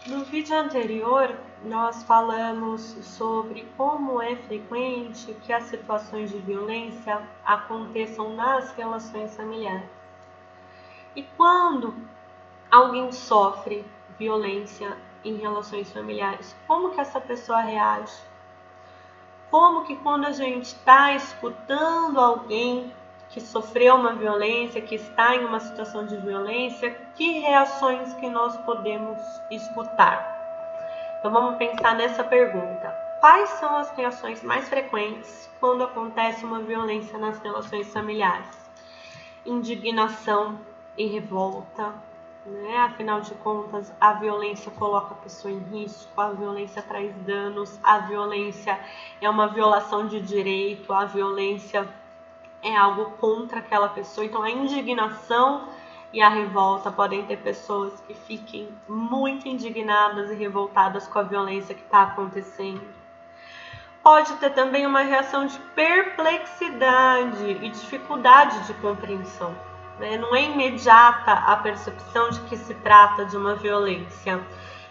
No vídeo anterior, nós falamos sobre como é frequente que as situações de violência aconteçam nas relações familiares. E quando alguém sofre violência em relações familiares, como que essa pessoa reage? Como que quando a gente está escutando alguém que sofreu uma violência, que está em uma situação de violência, que reações que nós podemos escutar? Então vamos pensar nessa pergunta. Quais são as reações mais frequentes quando acontece uma violência nas relações familiares? Indignação e revolta, né? Afinal de contas, a violência coloca a pessoa em risco, a violência traz danos, a violência é uma violação de direito, a violência é algo contra aquela pessoa. Então a indignação e a revolta podem ter pessoas que fiquem muito indignadas e revoltadas com a violência que está acontecendo. Pode ter também uma reação de perplexidade e dificuldade de compreensão. Não é imediata a percepção de que se trata de uma violência.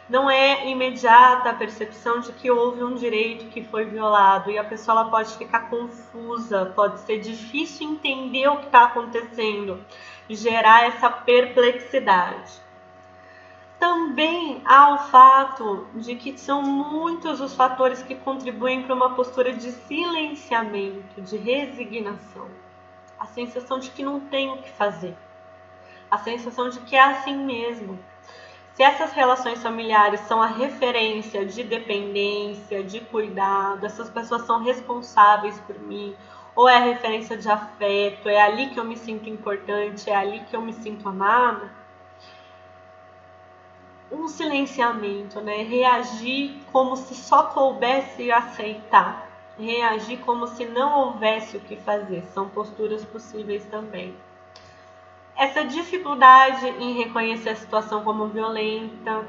Não é imediata a percepção de que houve um direito que foi violado e a pessoa ela pode ficar confusa, pode ser difícil entender o que está acontecendo, gerar essa perplexidade. Também há o fato de que são muitos os fatores que contribuem para uma postura de silenciamento, de resignação. A sensação de que não tem o que fazer. A sensação de que é assim mesmo. Se essas relações familiares são a referência de dependência, de cuidado, essas pessoas são responsáveis por mim, ou é a referência de afeto, é ali que eu me sinto importante, é ali que eu me sinto amada, um silenciamento, reagir como se só coubesse aceitar, reagir como se não houvesse o que fazer, são posturas possíveis também. Essa dificuldade em reconhecer a situação como violenta,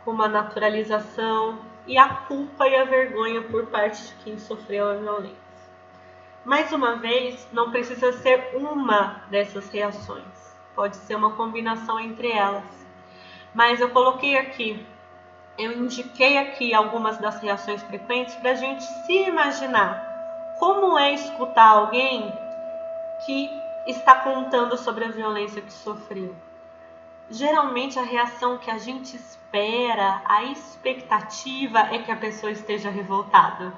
como a naturalização e a culpa e a vergonha por parte de quem sofreu a violência. Mais uma vez, não precisa ser uma dessas reações, pode ser uma combinação entre elas. Mas eu indiquei aqui algumas das reações frequentes para a gente se imaginar como é escutar alguém que está contando sobre a violência que sofreu. Geralmente a reação que a gente espera, a expectativa é que a pessoa esteja revoltada,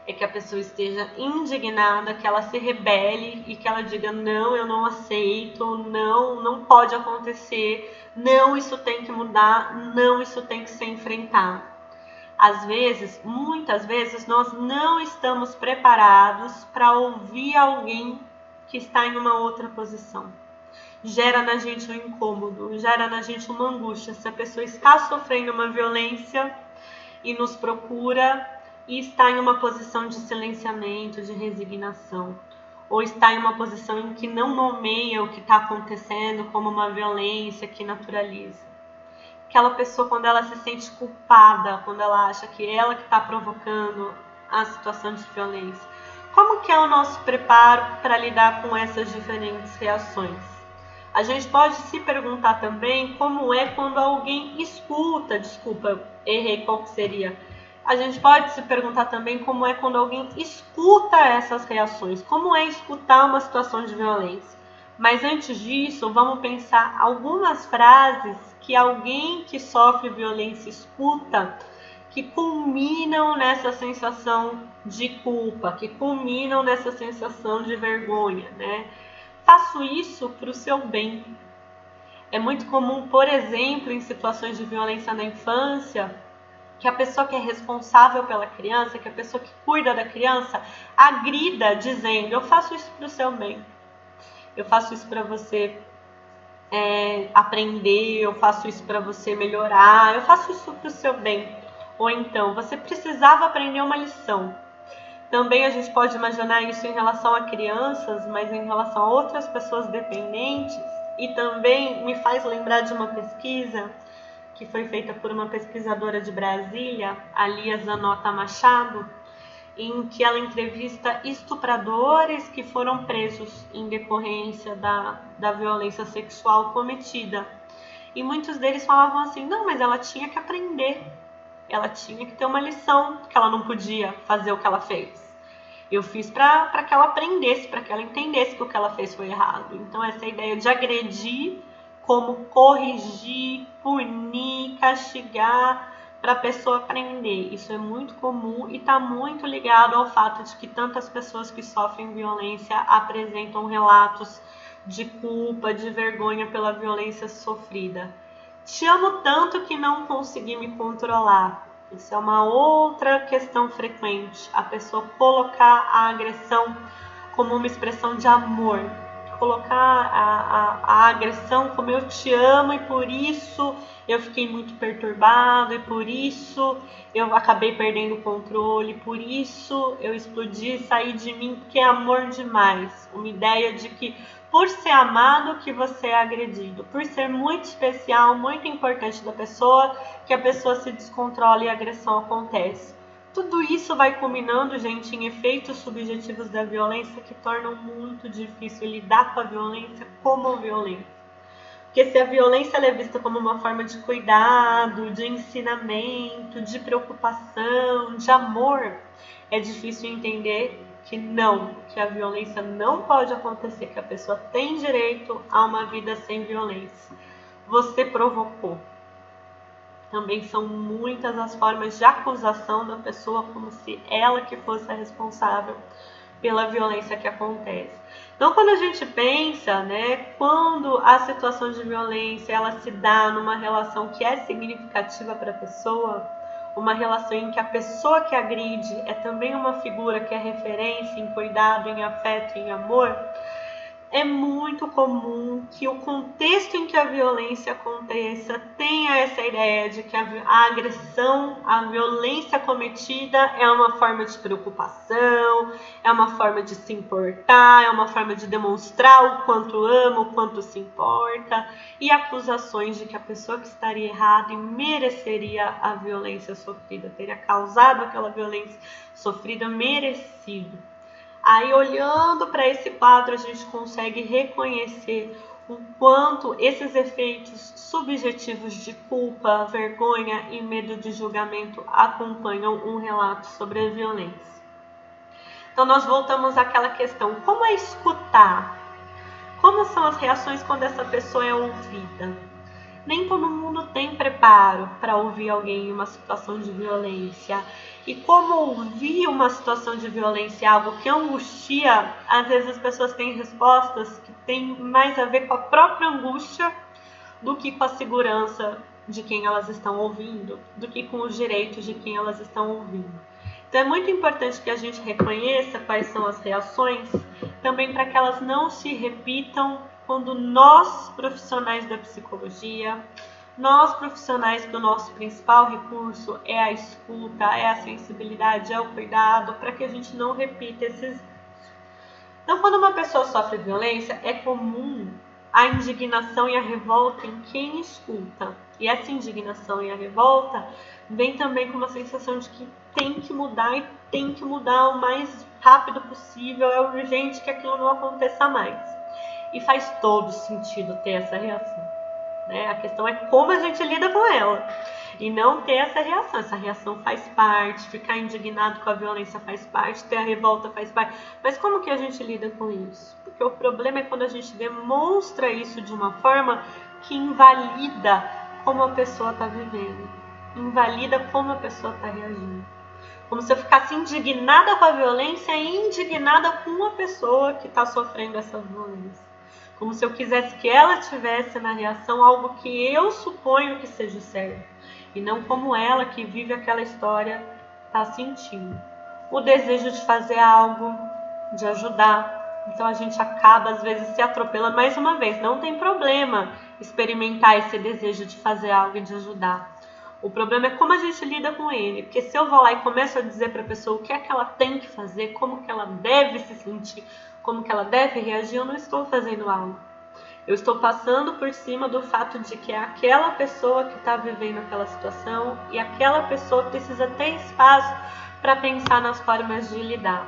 é que a pessoa esteja indignada, que ela se rebele e que ela diga: não, eu não aceito, não pode acontecer, não, isso tem que mudar, não, isso tem que ser enfrentado. Às vezes, muitas vezes, nós não estamos preparados para ouvir alguém que está em uma outra posição. Gera na gente um incômodo, gera na gente uma angústia. Se a pessoa está sofrendo uma violência e nos procura e está em uma posição de silenciamento, de resignação, ou está em uma posição em que não nomeia o que está acontecendo como uma violência que naturaliza. Aquela pessoa, quando ela se sente culpada, quando ela acha que é ela que está provocando a situação de violência. Como que é o nosso preparo para lidar com essas diferentes reações? A gente pode se perguntar também como é quando alguém escuta, errei, qual que seria? A gente pode se perguntar também como é quando alguém escuta essas reações, como é escutar uma situação de violência. Mas antes disso, vamos pensar algumas frases que alguém que sofre violência escuta, que culminam nessa sensação de culpa, que culminam nessa sensação de vergonha, Faço isso para o seu bem. É muito comum, por exemplo, em situações de violência na infância, que a pessoa que é responsável pela criança, que a pessoa que cuida da criança, agrida dizendo: eu faço isso para o seu bem. Eu faço isso para você aprender, eu faço isso para você melhorar, eu faço isso para o seu bem. Ou então, você precisava aprender uma lição. Também a gente pode imaginar isso em relação a crianças, mas em relação a outras pessoas dependentes. E também me faz lembrar de uma pesquisa que foi feita por uma pesquisadora de Brasília, a Lia Zanota Machado, em que ela entrevista estupradores que foram presos em decorrência da violência sexual cometida. E muitos deles falavam assim, não, mas ela tinha que aprender. Ela tinha que ter uma lição, que ela não podia fazer o que ela fez. Eu fiz para que ela aprendesse, para que ela entendesse que o que ela fez foi errado. Então essa ideia de agredir como corrigir, punir, castigar para a pessoa aprender. Isso é muito comum e está muito ligado ao fato de que tantas pessoas que sofrem violência apresentam relatos de culpa, de vergonha pela violência sofrida. Te amo tanto que não consegui me controlar. Isso é uma outra questão frequente. A pessoa colocar a agressão como uma expressão de amor. Colocar a agressão como eu te amo e por isso eu fiquei muito perturbado e por isso eu acabei perdendo o controle, por isso eu explodi e saí de mim porque é amor demais. Uma ideia de que por ser amado que você é agredido, por ser muito especial, muito importante da pessoa, que a pessoa se descontrola e a agressão acontece. Tudo isso vai culminando, gente, em efeitos subjetivos da violência que tornam muito difícil lidar com a violência como violência. Porque se a violência é vista como uma forma de cuidado, de ensinamento, de preocupação, de amor, é difícil entender que não, que a violência não pode acontecer, que a pessoa tem direito a uma vida sem violência. Você provocou. Também são muitas as formas de acusação da pessoa, como se ela que fosse a responsável pela violência que acontece. Então, quando a gente pensa, quando a situação de violência ela se dá numa relação que é significativa para a pessoa, uma relação em que a pessoa que agride é também uma figura que é referência em cuidado, em afeto, em amor, é muito comum que o contexto em que a violência aconteça tenha essa ideia de que a agressão, a violência cometida é uma forma de preocupação, é uma forma de se importar, é uma forma de demonstrar o quanto ama, o quanto se importa, e acusações de que a pessoa que estaria errada e mereceria a violência sofrida, teria causado aquela violência sofrida merecido. Aí, olhando para esse quadro, a gente consegue reconhecer o quanto esses efeitos subjetivos de culpa, vergonha e medo de julgamento acompanham um relato sobre a violência. Então, nós voltamos àquela questão: como é escutar? Como são as reações quando essa pessoa é ouvida? Nem todo mundo tem preparo para ouvir alguém em uma situação de violência. E como ouvir uma situação de violência é algo que angustia, às vezes as pessoas têm respostas que têm mais a ver com a própria angústia do que com a segurança de quem elas estão ouvindo, do que com os direitos de quem elas estão ouvindo. Então é muito importante que a gente reconheça quais são as reações, também para que elas não se repitam quando nós, profissionais da psicologia, nós, profissionais que o nosso principal recurso é a escuta, é a sensibilidade, é o cuidado, para que a gente não repita esses. Então, quando uma pessoa sofre violência, é comum a indignação e a revolta em quem escuta. E essa indignação e a revolta vem também com uma sensação de que tem que mudar e tem que mudar o mais rápido possível, é urgente que aquilo não aconteça mais. E faz todo sentido ter essa reação. A questão é como a gente lida com ela. E não ter essa reação. Essa reação faz parte, ficar indignado com a violência faz parte, ter a revolta faz parte. Mas como que a gente lida com isso? Porque o problema é quando a gente demonstra isso de uma forma que invalida como a pessoa está vivendo. Invalida como a pessoa está reagindo. Como se eu ficasse indignada com a violência e indignada com a pessoa que está sofrendo essa violência. Como se eu quisesse que ela tivesse na reação algo que eu suponho que seja certo. E não como ela, que vive aquela história, está sentindo. O desejo de fazer algo, de ajudar. Então a gente acaba, às vezes, se atropelando mais uma vez. Não tem problema experimentar esse desejo de fazer algo e de ajudar. O problema é como a gente lida com ele. Porque se eu vou lá e começo a dizer para a pessoa o que é que ela tem que fazer, como que ela deve se sentir, como que ela deve reagir, eu não estou fazendo algo. Eu estou passando por cima do fato de que é aquela pessoa que está vivendo aquela situação e aquela pessoa precisa ter espaço para pensar nas formas de lidar.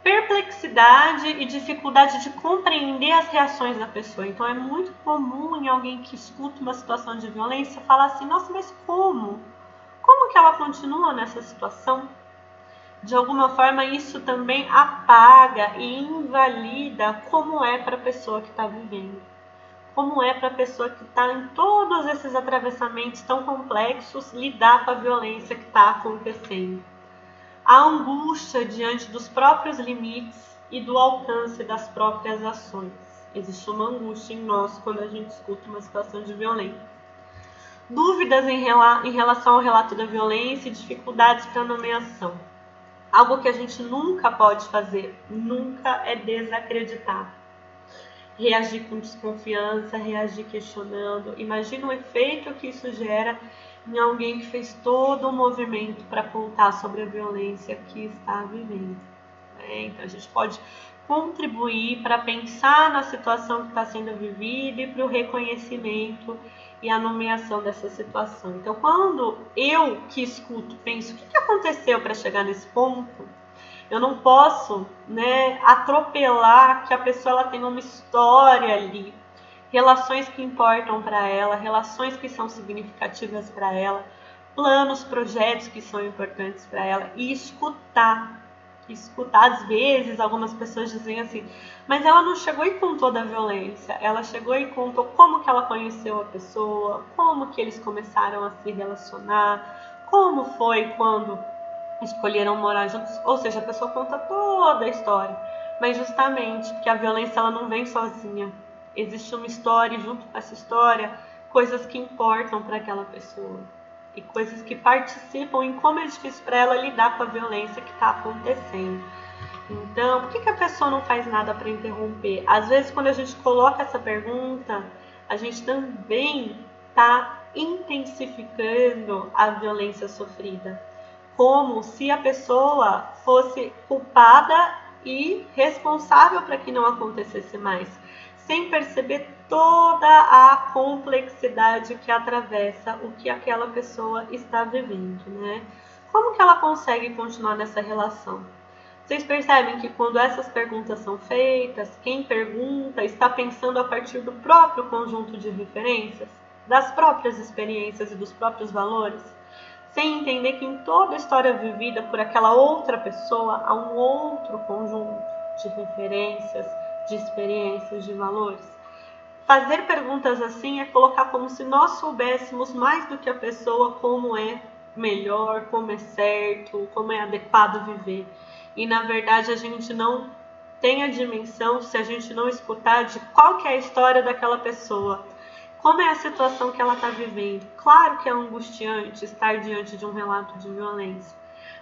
perplexidade e dificuldade de compreender as reações da pessoa. Então é muito comum em alguém que escuta uma situação de violência falar assim: nossa, mas como? Como que ela continua nessa situação? De alguma forma isso também apaga e invalida como é para a pessoa que está vivendo. Como é para a pessoa que está em todos esses atravessamentos tão complexos lidar com a violência que está acontecendo. A angústia diante dos próprios limites e do alcance das próprias ações. Existe uma angústia em nós quando a gente escuta uma situação de violência. Dúvidas em relação ao relato da violência e dificuldades para a nomeação. Algo que a gente nunca pode fazer, nunca, é desacreditar. Reagir com desconfiança, reagir questionando. Imagina o efeito que isso gera em alguém que fez todo um movimento para contar sobre a violência que está vivendo. Então a gente pode contribuir para pensar na situação que está sendo vivida e para o reconhecimento e a nomeação dessa situação. Então quando eu que escuto penso, o que aconteceu para chegar nesse ponto? Eu não posso, atropelar que a pessoa ela tem uma história ali, relações que importam para ela, relações que são significativas para ela, planos, projetos que são importantes para ela, e escutar. Às vezes, algumas pessoas dizem assim, mas ela não chegou e contou da violência, ela chegou e contou como que ela conheceu a pessoa, como que eles começaram a se relacionar, como foi quando escolheram morar juntos, ou seja, a pessoa conta toda a história, mas justamente porque a violência ela não vem sozinha, existe uma história e junto com essa história, coisas que importam para aquela pessoa e coisas que participam em como é difícil para ela lidar com a violência que está acontecendo. Então, por que a pessoa não faz nada para interromper? Às vezes, quando a gente coloca essa pergunta, a gente também está intensificando a violência sofrida, como se a pessoa fosse culpada e responsável para que não acontecesse mais, sem perceber toda a complexidade que atravessa o que aquela pessoa está vivendo, né? Como que ela consegue continuar nessa relação? Vocês percebem que quando essas perguntas são feitas, quem pergunta está pensando a partir do próprio conjunto de referências, das próprias experiências e dos próprios valores, sem entender que em toda a história vivida por aquela outra pessoa há um outro conjunto de referências, de experiências, de valores. Fazer perguntas assim é colocar como se nós soubéssemos mais do que a pessoa como é melhor, como é certo, como é adequado viver. E na verdade a gente não tem a dimensão, se a gente não escutar, de qual que é a história daquela pessoa. Como é a situação que ela está vivendo? Claro que é angustiante estar diante de um relato de violência,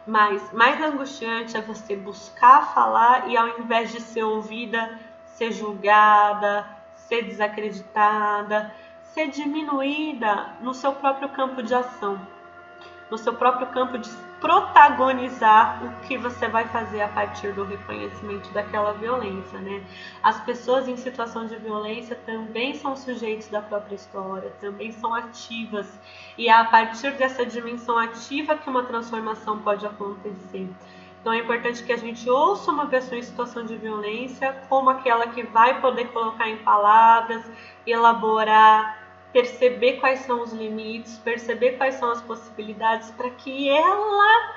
mas mais angustiante é você buscar falar e ao invés de ser ouvida, ser julgada, ser desacreditada, ser diminuída no seu próprio campo de ação, no seu próprio campo de protagonizar o que você vai fazer a partir do reconhecimento daquela violência, né? As pessoas em situação de violência também são sujeitos da própria história, também são ativas, e é a partir dessa dimensão ativa que uma transformação pode acontecer. Então é importante que a gente ouça uma pessoa em situação de violência como aquela que vai poder colocar em palavras, elaborar, perceber quais são os limites, perceber quais são as possibilidades para que ela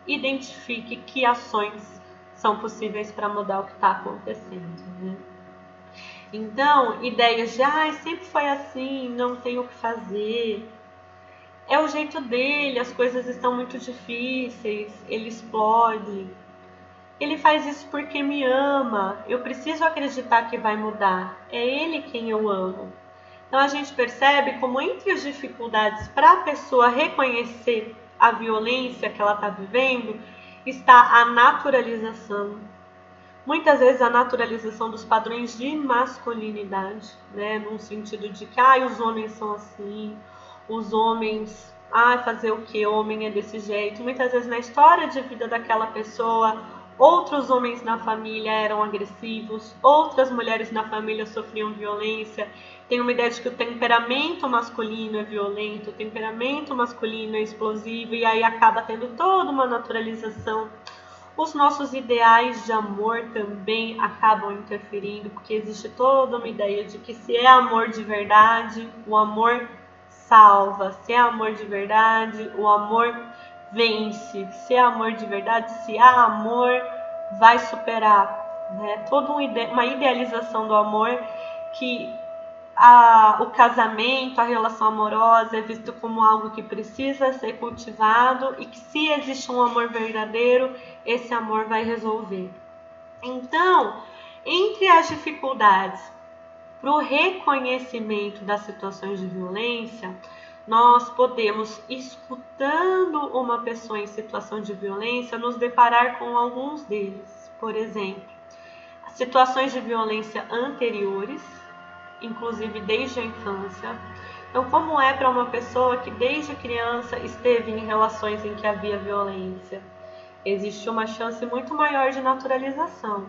identifique que ações são possíveis para mudar o que está acontecendo, né? Então, ideias de sempre foi assim, não tem o que fazer, é o jeito dele, as coisas estão muito difíceis, ele explode, ele faz isso porque me ama, eu preciso acreditar que vai mudar, é ele quem eu amo. Então a gente percebe como entre as dificuldades para a pessoa reconhecer a violência que ela está vivendo está a naturalização. Muitas vezes a naturalização dos padrões de masculinidade, né? Num sentido de que os homens são assim, os homens, fazer o que? Homem é desse jeito. Muitas vezes na história de vida daquela pessoa, outros homens na família eram agressivos, outras mulheres na família sofriam violência. Tem uma ideia de que o temperamento masculino é violento, o temperamento masculino é explosivo, e aí acaba tendo toda uma naturalização. Os nossos ideais de amor também acabam interferindo, porque existe toda uma ideia de que se é amor de verdade, o amor salva. Se é amor de verdade, o amor vence. Se é amor de verdade, se há amor, vai superar. Né? Toda uma idealização do amor que o casamento, a relação amorosa é visto como algo que precisa ser cultivado e que se existe um amor verdadeiro, esse amor vai resolver. Então, entre as dificuldades para o reconhecimento das situações de violência, nós podemos, escutando uma pessoa em situação de violência, nos deparar com alguns deles. Por exemplo, situações de violência anteriores, inclusive desde a infância. Então, como é para uma pessoa que desde criança esteve em relações em que havia violência? Existe uma chance muito maior de naturalização.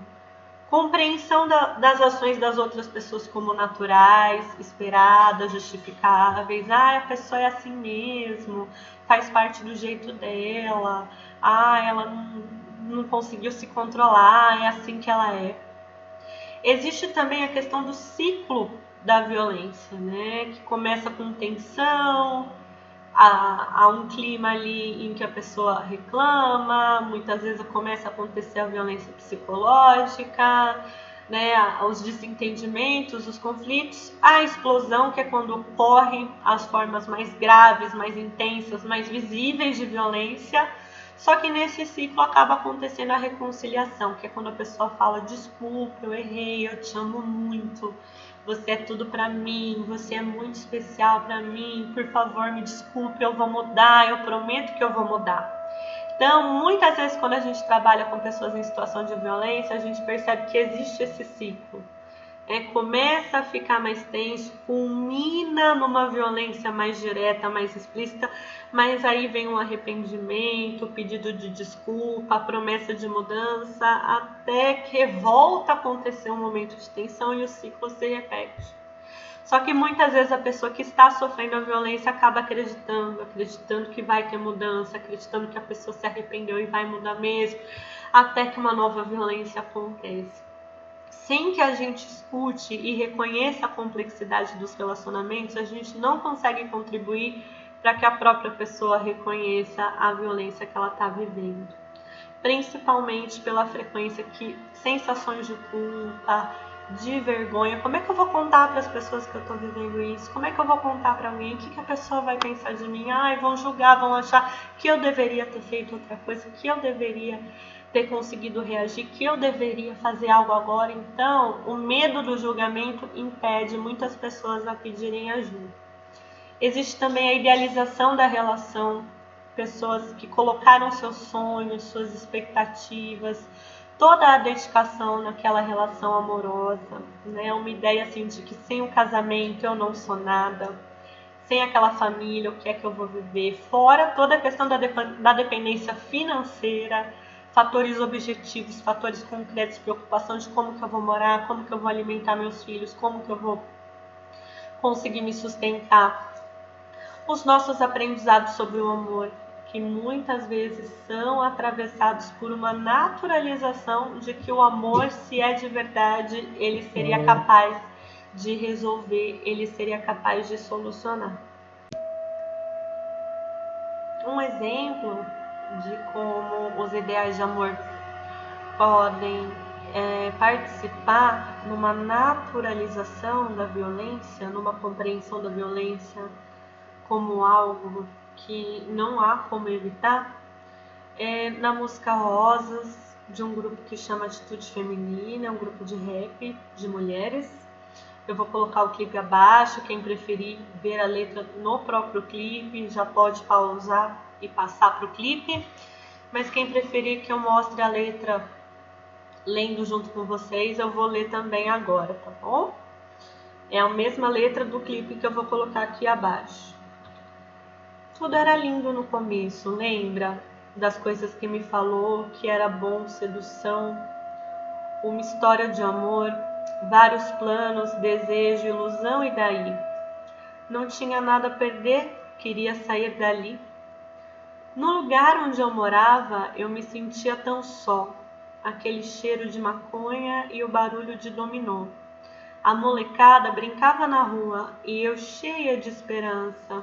Compreensão das ações das outras pessoas como naturais, esperadas, justificáveis. A pessoa é assim mesmo, faz parte do jeito dela. Ela não conseguiu se controlar, é assim que ela é. Existe também a questão do ciclo da violência, né? Que começa com tensão, há um clima ali em que a pessoa reclama, muitas vezes começa a acontecer a violência psicológica, né? Os desentendimentos, os conflitos, a explosão, que é quando ocorrem as formas mais graves, mais intensas, mais visíveis de violência. Só que nesse ciclo acaba acontecendo a reconciliação, que é quando a pessoa fala: desculpa, eu errei, eu te amo muito, você é tudo pra mim, você é muito especial pra mim, por favor me desculpe, eu vou mudar, eu prometo que eu vou mudar. Então, muitas vezes quando a gente trabalha com pessoas em situação de violência, a gente percebe que existe esse ciclo. Começa a ficar mais tenso, culmina numa violência mais direta, mais explícita, mas aí vem um arrependimento, o pedido de desculpa, a promessa de mudança, até que volta a acontecer um momento de tensão e o ciclo se repete. Só que muitas vezes a pessoa que está sofrendo a violência acaba acreditando que vai ter mudança, acreditando que a pessoa se arrependeu e vai mudar mesmo, até que uma nova violência acontece. Sem que a gente escute e reconheça a complexidade dos relacionamentos, a gente não consegue contribuir para que a própria pessoa reconheça a violência que ela está vivendo. Principalmente pela frequência que sensações de culpa, de vergonha. Como é que eu vou contar para as pessoas que eu estou vivendo isso? Como é que eu vou contar para alguém? O que a pessoa vai pensar de mim? Vão julgar, vão achar que eu deveria ter feito outra coisa, que eu deveria ter conseguido reagir, que eu deveria fazer algo agora. Então, o medo do julgamento impede muitas pessoas a pedirem ajuda. Existe também a idealização da relação, pessoas que colocaram seus sonhos, suas expectativas, toda a dedicação naquela relação amorosa, né? Uma ideia assim de que sem o casamento eu não sou nada, sem aquela família, o que é que eu vou viver? Fora toda a questão da dependência financeira, fatores objetivos, fatores concretos, preocupação de como que eu vou morar, como que eu vou alimentar meus filhos, como que eu vou conseguir me sustentar. Os nossos aprendizados sobre o amor, que muitas vezes são atravessados por uma naturalização de que o amor, se é de verdade, ele seria capaz de resolver, ele seria capaz de solucionar. Um exemplo de como os ideais de amor podem participar numa naturalização da violência, numa compreensão da violência como algo que não há como evitar, na música Rosas, de um grupo que chama Atitude Feminina, um grupo de rap de mulheres. Eu vou colocar o clipe abaixo, quem preferir ver a letra no próprio clipe já pode pausar e passar para o clipe, mas quem preferir que eu mostre a letra lendo junto com vocês, eu vou ler também agora, tá bom? É a mesma letra do clipe que eu vou colocar aqui abaixo. Tudo era lindo no começo, lembra? Das coisas que me falou, que era bom, sedução, uma história de amor, vários planos, desejo, ilusão, e daí? Não tinha nada a perder, queria sair dali. No lugar onde eu morava, eu me sentia tão só. Aquele cheiro de maconha e o barulho de dominó. A molecada brincava na rua e eu cheia de esperança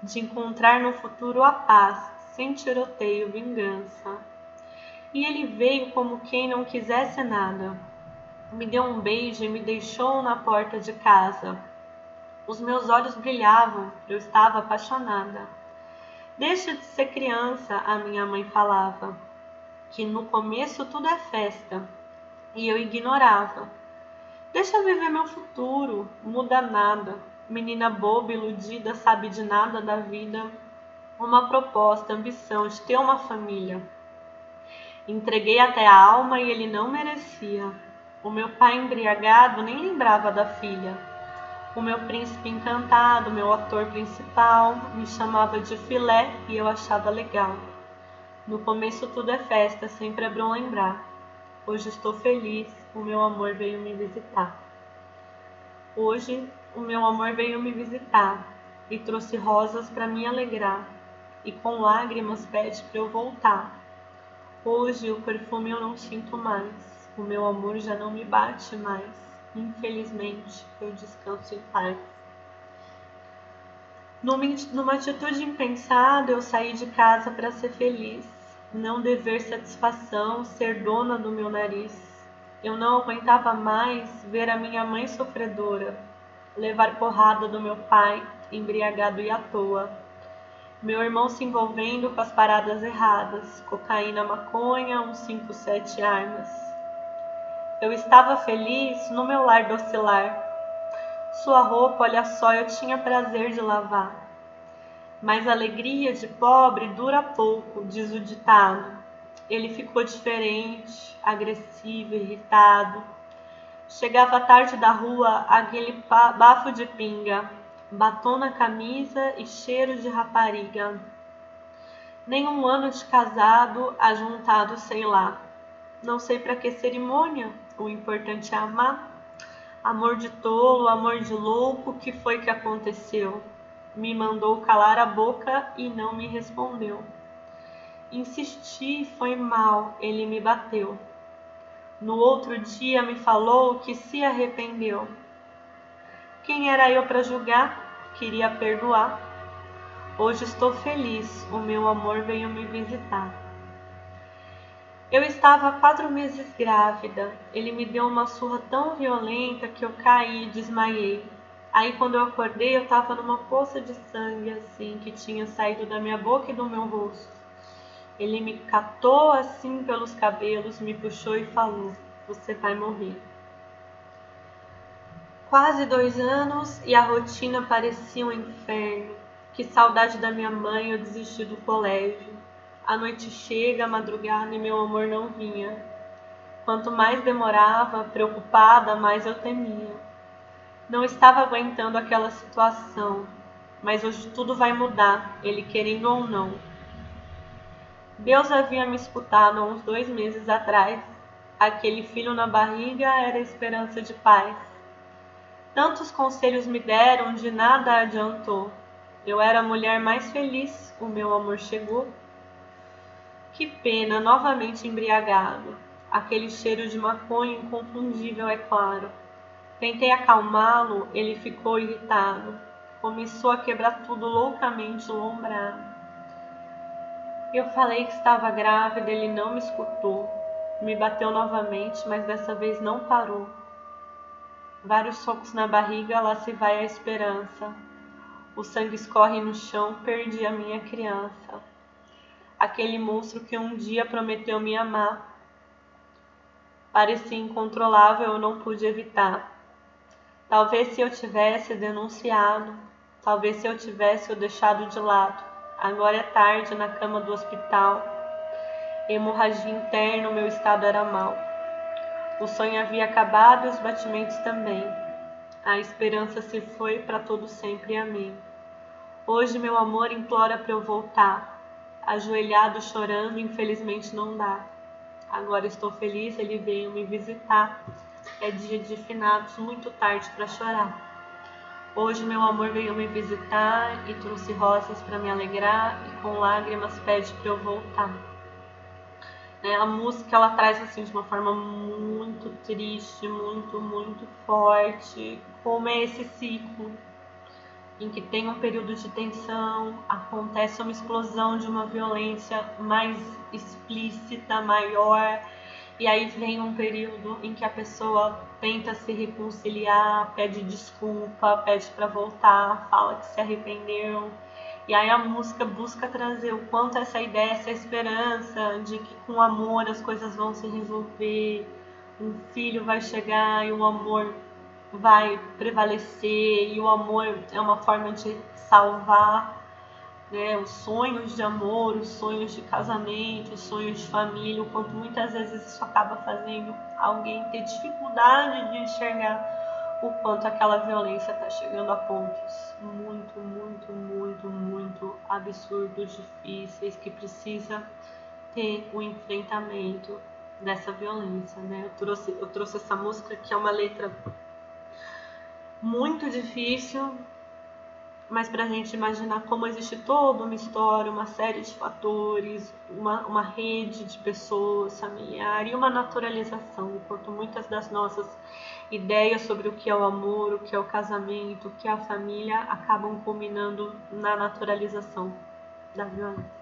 de encontrar no futuro a paz, sem tiroteio, vingança. E ele veio como quem não quisesse nada. Me deu um beijo e me deixou na porta de casa. Os meus olhos brilhavam, eu estava apaixonada. Deixa de ser criança, a minha mãe falava, que no começo tudo é festa, e eu ignorava. Deixa eu viver meu futuro, muda nada. Menina boba, iludida, sabe de nada da vida. Uma proposta, ambição de ter uma família. Entreguei até a alma e ele não merecia. O meu pai embriagado nem lembrava da filha. O meu príncipe encantado, meu ator principal, me chamava de filé e eu achava legal. No começo tudo é festa, sempre é bom lembrar. Hoje estou feliz, o meu amor veio me visitar. Hoje o meu amor veio me visitar e trouxe rosas para me alegrar e com lágrimas pede para eu voltar. Hoje o perfume eu não sinto mais, o meu amor já não me bate mais. Infelizmente eu descanso em paz. Numa atitude impensada, eu saí de casa para ser feliz, não dever satisfação, ser dona do meu nariz. Eu não aguentava mais ver a minha mãe sofredora, levar porrada do meu pai, embriagado e à toa. Meu irmão se envolvendo com as paradas erradas, cocaína, maconha, uns 5, 7 armas. Eu estava feliz no meu lar docilar. Sua roupa, olha só, eu tinha prazer de lavar. Mas a alegria de pobre dura pouco, diz o ditado. Ele ficou diferente, agressivo, irritado. Chegava tarde da rua, aquele bafo de pinga, batom na camisa e cheiro de rapariga. Nem um ano de casado, ajuntado, sei lá. Não sei pra que cerimônia, o importante é amar. Amor de tolo, amor de louco, que foi que aconteceu? Me mandou calar a boca e não me respondeu. Insisti, foi mal, ele me bateu. No outro dia me falou que se arrependeu. Quem era eu para julgar? Queria perdoar. Hoje estou feliz, o meu amor veio me visitar. Eu estava há 4 meses grávida. Ele me deu uma surra tão violenta que eu caí e desmaiei. Aí quando eu acordei, eu estava numa poça de sangue assim, que tinha saído da minha boca e do meu rosto. Ele me catou assim pelos cabelos, me puxou e falou: você vai morrer. Quase 2 anos e a rotina parecia um inferno. Que saudade da minha mãe, eu desisti do colégio. A noite chega, a madrugada e meu amor não vinha. Quanto mais demorava, preocupada, mais eu temia. Não estava aguentando aquela situação, mas hoje tudo vai mudar, ele querendo ou não. Deus havia me escutado há uns 2 meses atrás. Aquele filho na barriga era a esperança de paz. Tantos conselhos me deram, de nada adiantou. Eu era a mulher mais feliz, o meu amor chegou. Que pena, novamente embriagado. Aquele cheiro de maconha inconfundível, é claro. Tentei acalmá-lo, ele ficou irritado. Começou a quebrar tudo loucamente lombrado. Eu falei que estava grávida, ele não me escutou. Me bateu novamente, mas dessa vez não parou. Vários socos na barriga, lá se vai a esperança. O sangue escorre no chão, perdi a minha criança. Aquele monstro que um dia prometeu me amar. Parecia incontrolável, eu não pude evitar. Talvez se eu tivesse denunciado, talvez se eu tivesse o deixado de lado. Agora é tarde, na cama do hospital. Hemorragia interna, meu estado era mau. O sonho havia acabado e os batimentos também. A esperança se foi para todo sempre, amém. Hoje meu amor implora para eu voltar. Ajoelhado, chorando, infelizmente não dá. Agora estou feliz, ele veio me visitar. É dia de finados, muito tarde para chorar. Hoje meu amor veio me visitar e trouxe rosas para me alegrar e com lágrimas pede para eu voltar. A música ela traz assim de uma forma muito triste, muito forte, como é esse ciclo em que tem um período de tensão, acontece uma explosão de uma violência mais explícita, maior, e aí vem um período em que a pessoa tenta se reconciliar, pede desculpa, pede para voltar, fala que se arrependeu. E aí a música busca trazer o quanto essa ideia, essa esperança de que com amor as coisas vão se resolver, um filho vai chegar e o amor vai prevalecer, e o amor é uma forma de salvar, né, os sonhos de amor, os sonhos de casamento, os sonhos de família, o quanto muitas vezes isso acaba fazendo alguém ter dificuldade de enxergar o quanto aquela violência está chegando a pontos muito absurdos, difíceis, que precisa ter o enfrentamento dessa violência, né? Eu trouxe essa música que é uma letra muito difícil, mas para a gente imaginar como existe toda uma história, uma série de fatores, uma rede de pessoas, familiar e uma naturalização, enquanto muitas das nossas ideias sobre o que é o amor, o que é o casamento, o que é a família, acabam culminando na naturalização da violência.